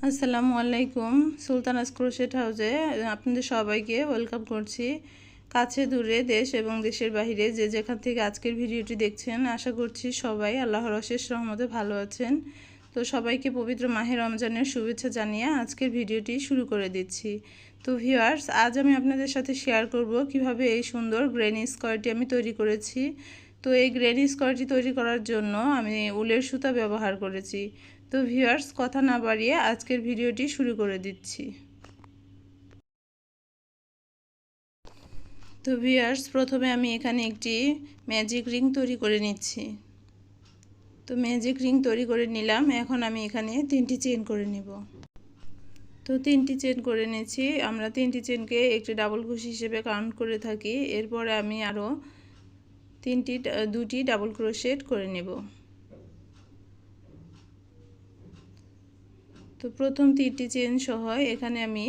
আসসালামু আলাইকুম। সুলতানাস ক্রোশেট হাউসে আপনাদের সবাইকে ওয়েলকাম করছি। কাছে দূরে দেশ এবং দেশের বাইরে যে যেখান থেকে আজকের ভিডিওটি দেখছেন, আশা করছি সবাই আল্লাহর অশেষ রহমতে ভালো আছেন। তো সবাইকে পবিত্র মাহে রমজানের শুভেচ্ছা জানিয়ে আজকের ভিডিওটি শুরু করে দিচ্ছি। তো ভিউয়ার্স, আজ আমি আপনাদের সাথে শেয়ার করব কিভাবে এই সুন্দর গ্রেনি স্কার্টটি আমি তৈরি করেছি। তো এই গ্রেনি স্কার্টটি তৈরি করার জন্য আমি উলের সুতা ব্যবহার করেছি। তো ভিউয়ার্স, কথা না বাড়িয়ে আজকের ভিডিওটি শুরু করে দিচ্ছি। তো ভিউয়ার্স, প্রথমে আমি এখানে একটি ম্যাজিক রিং তৈরি করে নিচ্ছি। তো ম্যাজিক রিং তৈরি করে নিলাম। এখন আমি এখানে 3টি চেন করে নিব। তো 3টি চেন করে নিয়েছি। আমরা 3টি চেনকে একটি ডাবল ক্রোশ হিসেবে কাউন্ট করে থাকি। এরপরে আমি আরও 2টি ডাবল ক্রোশেট করে নেব। তো প্রথম 3টি চেন সহ এখানে আমি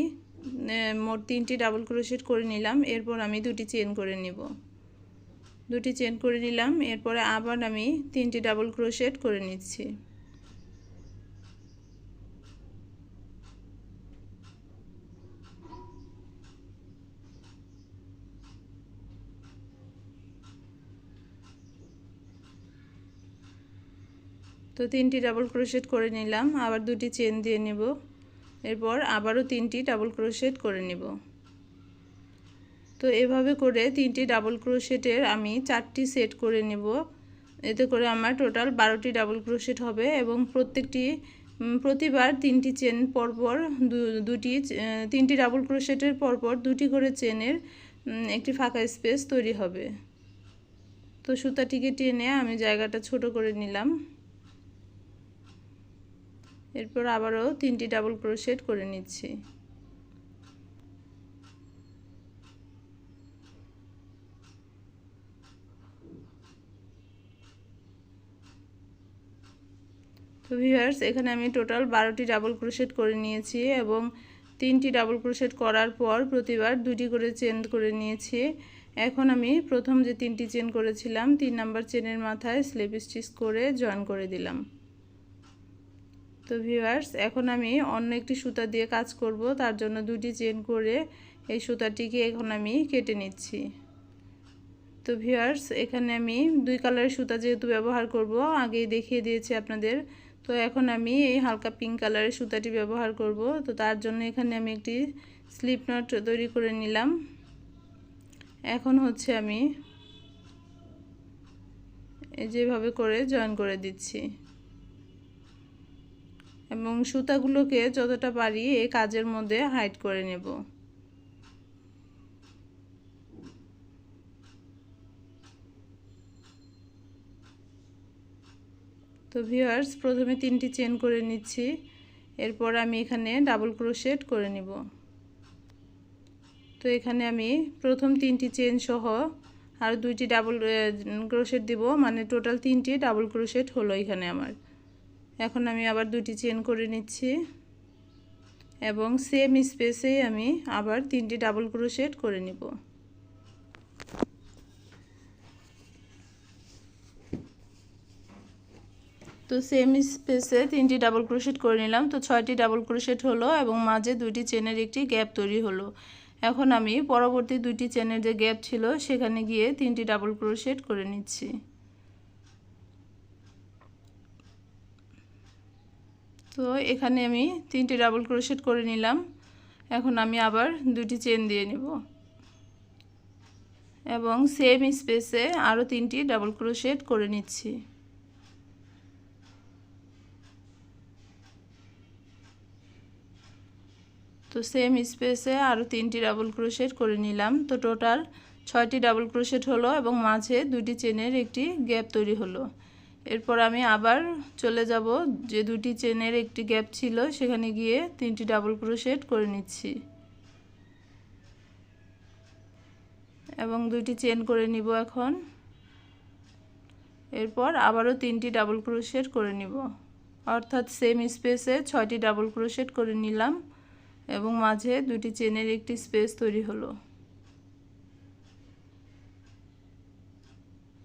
মোট 3টি ডাবল ক্রোশেট করে নিলাম। এরপর আমি 2টি চেন করে নিব। 2টি চেন করে নিলাম। এরপরে আবার আমি 3টি ডাবল ক্রোশেট করে নিচ্ছি। তো 3টি ডাবল ক্রোশেট করে নিলাম। আবার 2টি চেন দিয়ে নেব। এরপর আবারও 3টি ডাবল ক্রোশেট করে নেব। তো এভাবে করে 3টি ডাবল ক্রোশেটের আমি 4টি সেট করে নেব। এতে করে আমার টোটাল 12টি ডাবল ক্রোশেট হবে এবং প্রতিবার 3টি চেন পরপর 3টি ডাবল ক্রোশেটের পরপর 2টি করে চেনের একটি ফাঁকা স্পেস তৈরি হবে। তো সুতাটিকে টেনে আমি জায়গাটা ছোট করে নিলাম। এরপর আবারও 3টি ডাবল ক্রোশেট করে নিচ্ছি। তো ভিউয়ার্স, এখানে আমি টোটাল 12টি ডাবল ক্রোশেট করে নিয়েছি এবং 3টি ডাবল ক্রোশেট করার পর প্রতিবার 2টি করে চেন করে নিয়েছি। এখন আমি প্রথম যে 3টি চেন করেছিলাম 3 নাম্বার চেনের মাথায় স্লিপ স্টিচ করে জয়েন করে দিলাম। তো ভিউয়ার্স, এখন আমি অন্য একটি সুতা দিয়ে কাজ করব। তার জন্য 2টি চেন করে এই সুতাটিকে এখন আমি কেটে নিচ্ছি। তো ভিউয়ার্স, এখানে আমি 2 কালারের সুতা যেহেতু ব্যবহার করব, আগেই দেখিয়ে দিয়েছি আপনাদের। তো এখন আমি এই হালকা পিঙ্ক কালারের সুতাটি ব্যবহার করব। তো তার জন্য এখানে আমি একটি স্লিপ নট তৈরি করে নিলাম। এখন হচ্ছে আমি যেভাবে করে জয়েন করে দিচ্ছি এবং সুতাগুলোকে যতটা পারি এই কাজের মধ্যে হাইড করে নেব। তো ভিউয়ার্স, প্রথমে 3টি চেন করে নিচ্ছি। এরপর আমি এখানে ডাবল ক্রোশেট করে নিব। তো এখানে আমি প্রথম 3টি চেন সহ আর 2টি ডাবল ক্রোশেট দিব, মানে টোটাল 3টি ডাবল ক্রোশেট হলো এখানে আমার। এখন আমি আবার 2টি চেন করে নিচ্ছি এবং সেম স্পেসেই আমি আবার 3টি ডাবল ক্রোশেট করে নিব। তো সেম স্পেসে 3টি ডাবল ক্রোশেট করে নিলাম। তো 6টি ডাবল ক্রোশেট হলো এবং মাঝে 2টি চেনের একটি গ্যাপ তৈরি হলো। এখন আমি পরবর্তী 2টি চেনের যে গ্যাপ ছিল সেখানে গিয়ে 3টি ডাবল ক্রোশেট করে নিচ্ছি। তো এখানে আমি 3টি ডাবল ক্রোশেট করে নিলাম। এখন আমি আবার 2টি চেন দিয়ে নিব এবং সেম স্পেসে আরও 3টি ডাবল ক্রোশেট করে নিচ্ছি। তো সেম স্পেসে আরও 3টি ডাবল ক্রোশেট করে নিলাম। তো টোটাল 6টি ডাবল ক্রোশেট হলো এবং মাঝে 2টি চেনের একটি গ্যাপ তৈরি হলো। এরপর আমি আবার চলে যাব, যে 2টি চেনের একটি গ্যাপ ছিল সেখানে গিয়ে 3টি ডাবল ক্রোশেট করে নিচ্ছি এবং 2টি চেন করে নিব এখন। এরপর আবারও 3টি ডাবল ক্রোশেট করে নিব, অর্থাৎ সেম স্পেসে 6টি ডাবল ক্রোশেট করে নিলাম এবং মাঝে 2টি চেনের একটি স্পেস তৈরি হলো।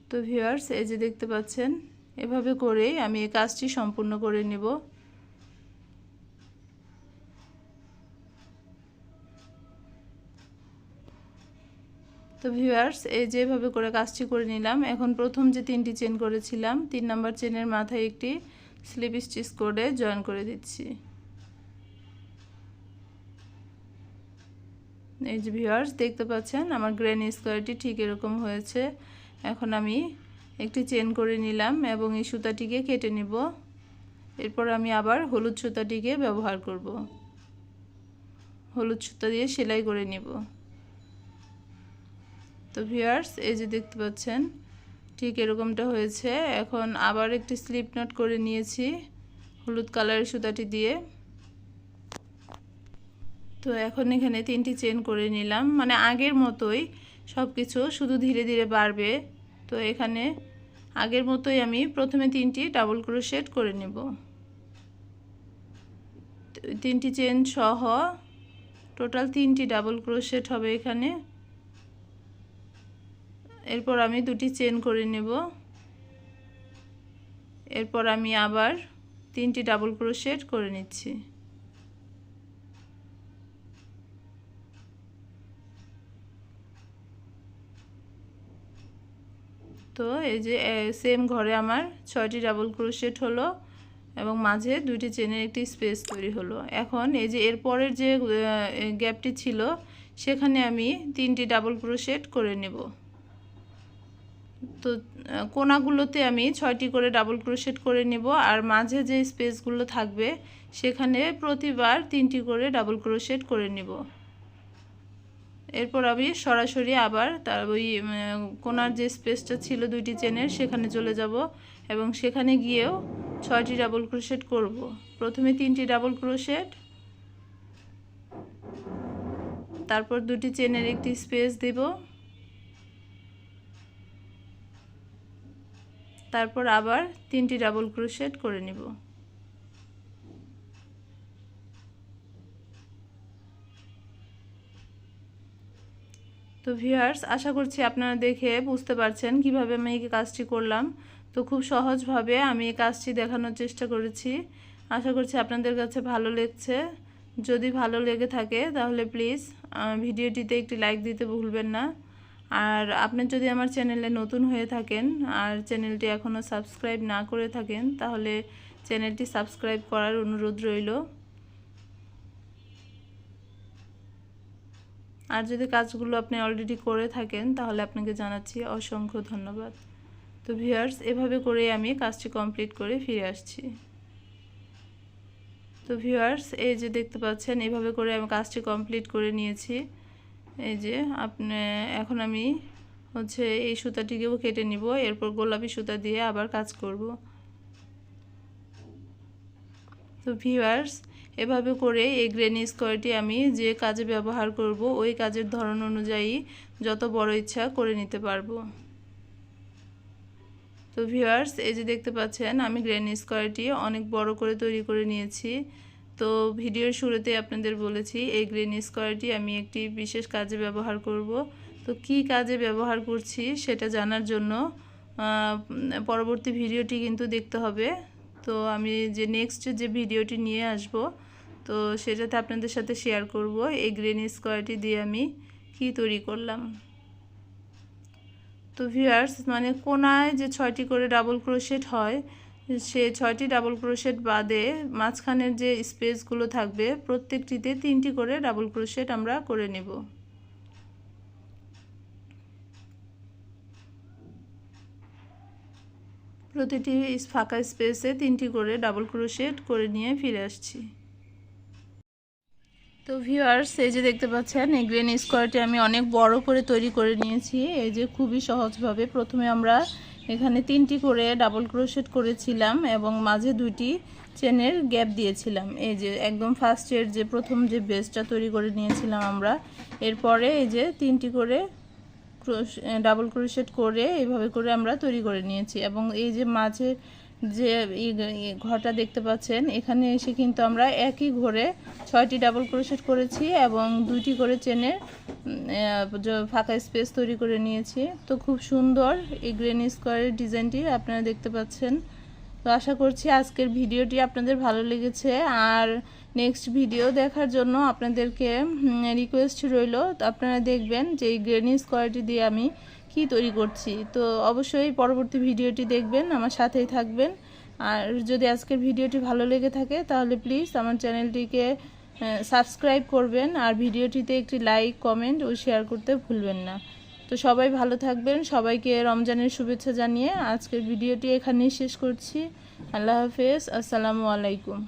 তো ভিউয়ার্স, এই যে দেখতে পাচ্ছেন, এভাবে করেই আমি এই কাজটি সম্পূর্ণ করে নেব। তো ভিউয়ার্স এই যেভাবে করে কাজটি করে নিলাম। এখন প্রথম যে 3টি চেন করেছিলাম 3 নাম্বার চেনের মাথায় একটি স্লিপ স্টিচ করে জয়েন করে দিচ্ছি। এই যে ভিউয়ার্স দেখতে পাচ্ছেন আমার গ্রেনি স্কোয়ারটি ঠিক এরকম হয়েছে। এখন আমি একটি চেন করে নিলাম এবং এই সুতাটিকে কেটে নিব। এরপর আমি আবার হলুদ সুতাটিকে ব্যবহার করব, হলুদ সুতা দিয়ে সেলাই করে নিব। তো ভিউয়ার্স এই যে দেখতে পাচ্ছেন ঠিক এরকমটা হয়েছে। এখন আবার একটি স্লিপ নট করে নিয়েছি হলুদ কালারের সুতাটি দিয়ে। তো এখন এখানে 3টি চেন করে নিলাম, মানে আগের মতোই সব কিছু, শুধু ধীরে ধীরে বাড়বে। তো এখানে আগের মতোই আমি প্রথমে 3টি ডাবল ক্রোশেট করে নেব, 3টি চেন সহ টোটাল 3টি ডাবল ক্রোশেট হবে এখানে। এরপর আমি 2টি চেন করে নেব, এরপর আমি আবার 3টি ডাবল ক্রোশেট করে নিচ্ছি। তো এই যে সেম ঘরে আমার 6টি ডাবল ক্রোশেট হলো এবং মাঝে 2টি চেনের একটি স্পেস তৈরি হলো। এখন এই যে এরপরের যে গ্যাপটি ছিল সেখানে আমি 3টি ডাবল ক্রোশেট করে নেব। তো কোনাগুলোতে আমি 6টি করে ডাবল ক্রোশেট করে নেব, আর মাঝে যে স্পেসগুলো থাকবে সেখানে প্রতিবার 3টি করে ডাবল ক্রোশেট করে নেব। এরপর আমি সরাসরি আবার তার ওই কোনার যে স্পেসটা ছিল 2টি চেনের সেখানে চলে যাব এবং সেখানে গিয়েও 6টি ডাবল ক্রোশেট করব। প্রথমে 3টি ডাবল ক্রোশেট, তারপর 2টি চেনের একটি স্পেস দেব, তারপর আবার 3টি ডাবল ক্রোশেট করে নিব। তো ভিউয়ার্স আশা করছি আপনারা দেখে বুঝতে পারছেন কিভাবে আমি এই কাজটি করলাম। তো খুব সহজভাবে আমি এই কাজটি দেখানোর চেষ্টা করেছি। আশা করছি আপনাদের কাছে ভালো লাগছে। যদি ভালো লেগে থাকে তাহলে প্লিজ ভিডিওটিতে একটি লাইক দিতে ভুলবেন না। আর আপনি যদি আমার চ্যানেলে নতুন হয়ে থাকেন আর চ্যানেলটি এখনও সাবস্ক্রাইব না করে থাকেন তাহলে চ্যানেলটি সাবস্ক্রাইব করার অনুরোধ রইল। আর যদি কাজগুলো আপনি অলরেডি করে থাকেন তাহলে আপনাকে জানাচ্ছি অসংখ্য ধন্যবাদ। তো ভিউয়ার্স এভাবে করে আমি কাজটি কমপ্লিট করে ফিরে আসছি। তো ভিউয়ার্স এই যে দেখতে পাচ্ছেন এভাবে করে আমি কাজটি কমপ্লিট করে নিয়েছি। এই যে এখন আমি হচ্ছে এই সুতাটিকেও কেটে নিব, এরপর গোলাপি সুতা দিয়ে আবার কাজ করব। তো ভিউয়ার্স এভাবে করে এই গ্রেনি স্কোয়ারটি আমি যে কাজে ব্যবহার করব ওই কাজের ধরন অনুযায়ী যত বড় ইচ্ছা করে নিতে পারবো। তো ভিউয়ার্স এই যে দেখতে পাচ্ছেন আমি গ্রেনি স্কোয়ারটি অনেক বড় করে তৈরি করে নিয়েছি। তো ভিডিওর শুরুতে আপনাদের বলেছি এই গ্রেনি স্কোয়ারটি আমি একটি বিশেষ কাজে ব্যবহার করব। তো কি কাজে ব্যবহার করছি সেটা জানার জন্য পরবর্তী ভিডিওটি কিন্তু দেখতে হবে। তো আমি যে নেক্সট যে ভিডিওটি নিয়ে আসব তো সেটাতে আপনাদের সাথে শেয়ার করব এই গ্রেনি স্কোয়ারটি দিয়ে আমি কি তৈরি করলাম। তো ভিউয়ার্স মানে কোনায় যে 6টি করে ডাবল ক্রোশেট হয় সে 6টি ডাবল ক্রোশেট বাদে মাঝখানের যে স্পেসগুলো থাকবে প্রত্যেকটিতে 3টি করে ডাবল ক্রোশেট আমরা করে নেব। প্রতিটি ফাঁকা স্পেসে 3টি করে ডাবল ক্রোশেট করে নিয়ে ফিরে আসছি। তো ভিউয়ার্স এই যে দেখতে পাচ্ছেন এই গ্রেনি স্কোয়ারটি আমি অনেক বড় করে তৈরি করে নিয়েছি। এই যে খুবই সহজভাবে প্রথমে আমরা এখানে 3টি করে ডাবল ক্রোশেট করেছিলাম এবং মাঝে 2টি চেনের গ্যাপ দিয়েছিলাম। এই যে একদম ফার্স্টের যে প্রথম যে বেসটা তৈরি করে নিয়েছিলাম আমরা, এরপরে এই যে 3টি করে ডাবল ক্রোশেট করে এইভাবে করে আমরা তৈরি করে নিয়েছি এবং এই যে মাঝে যে ঘরটা দেখতে পাচ্ছেন এখানে এসে কিন্তু আমরা একই ঘরে 6টি ডাবল ক্রোশেট করেছি এবং 2টি করে চেনের ফাঁকা স্পেস তৈরি করে নিয়েছি। তো খুব সুন্দর এই গ্রেনি স্কোয়ারের ডিজাইনটি আপনারা দেখতে পাচ্ছেন। তো আশা করছি আজকের ভিডিওটি আপনাদের ভালো লেগেছে। আর নেক্সট ভিডিও দেখার জন্য আপনাদেরকে রিকোয়েস্ট রইল। তো আপনারা দেখবেন যে এই গ্রেনি স্কোয়ারটি দিয়ে আমি কি তৈরি করছি। তো অবশ্যই পরবর্তী ভিডিওটি দেখবেন, আমার সাথেই থাকবেন। আর যদি আজকের ভিডিওটি ভালো লেগে থাকে তাহলে প্লিজ আমার চ্যানেলটিকে সাবস্ক্রাইব করবেন, আর ভিডিওটিতে একটি লাইক, কমেন্ট ও শেয়ার করতে ভুলবেন না। তো সবাই ভালো থাকবেন, সবাইকে রমজানের শুভেচ্ছা জানিয়ে আজকের ভিডিওটি এখানেই শেষ করছি। আল্লাহ হাফেজ, আসসালামু আলাইকুম।